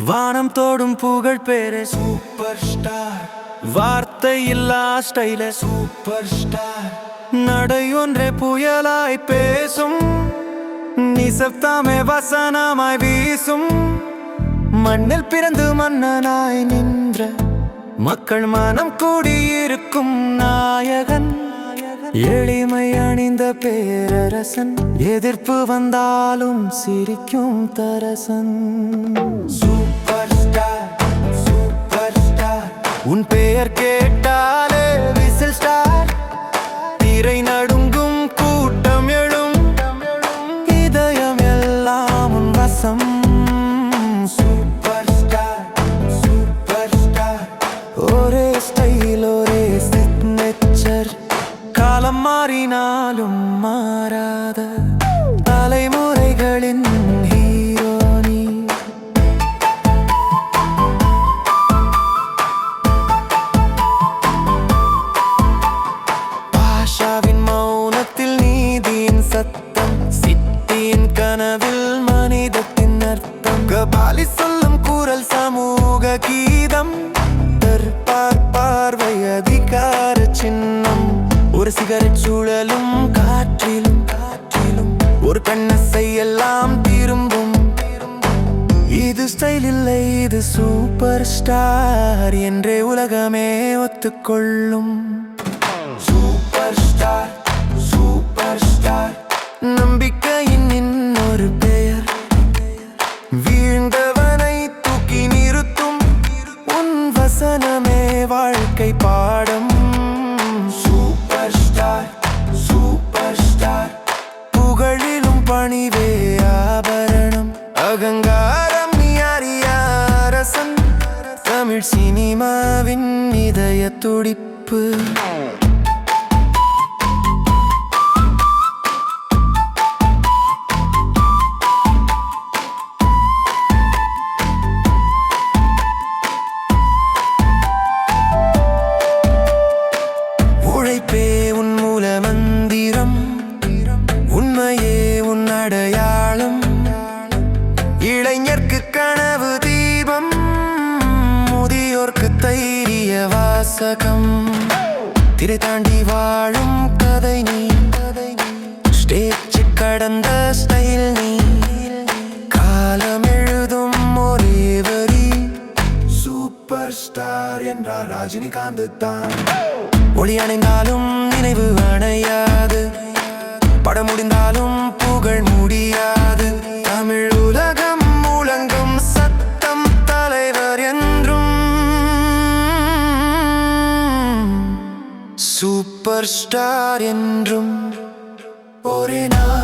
வானம் தோடும் புகழ் பேரே சூப்பர் ஸ்டார். வார்த்தை இல்லா ஸ்டைல சூப்பர் ஸ்டார். நடை ஒன்றே புயலாய் பேசும், நிசப்தமே வசனமாய் வீசும். மண்ணில் பிறந்து மன்னனாய் நின்ற மக்கள் மனம் கூடியிருக்கும் நாயகன். எளிமை அணிந்த பேரரசன், எதிர்ப்பு வந்தாலும் சிரிக்கும் தரசன். Super star, super star. உன் பெயர் கேட்டாலே விசில் ஸ்டார். திரை நடுங்கும், கூட்டம் எழும், இதயம் எல்லாம் உன் வசம். Super star, super star. ஒரே ஸ்டைல், ஒரே சிக்னேச்சர். காலம் மாறினாலும் மாறாத தலைமுறைகளின் ஹீரோனி. பாஷாவின் மௌனத்தில் நீதியின் சத்தம், சித்தியின் கனவில் மனிதத்தின் அர்த்தம். கபாலி சொல்லும் குரல் சமூக கீதம், தற்பார் பார்வை அதிகார சின்னம். ஒரு சிகரெட் சூழலும் காற்றிலும், ஒரு கண்ணசை எல்லாம் திரும்பும். இது ஸ்டைல் இல்லை, இது சூப்பர் ஸ்டார் என்றே உலகமே ஒத்துக்கொள்ளும். Super star, super star. நம்பிக்கையின் இன்னொரு பெயர், வீழ்ந்தவனை தூக்கி நிறுத்தும். உன் வசனமே வாழ்க்கை பாடம். Super star, super star. புகழிலும் பணிவே ஆபரணம். அகங்காரம் நீ அறிய அரசன். தமிழ் சினிமாவின் இதய துடிப்பு. உழைப்பே உன் மூல மந்திரம், உண்மையே உன் அடையாளம். இளைஞர்க்கு கனவு தீபம், முதியோர்க்கு தைரிய வாசகம். திரை தாண்டி வாழும் கதை நீ, ஸ்டேஜ் கடந்த ஸ்டைல் நீ. காலம் எழுதும் ஒரே வரி, சூப்பர் ஸ்டார் என்றார் ரஜினிகாந்த் தான். ஒளி அணைந்தாலும் நினைவு அணையாது, படம் முடிந்தாலும் புகழ் முடியாது. தமிழ் உலகம் முழங்கும் சத்தம், தலைவர் என்றும். சூப்பர் ஸ்டார் என்றும் ஒரே நாள்.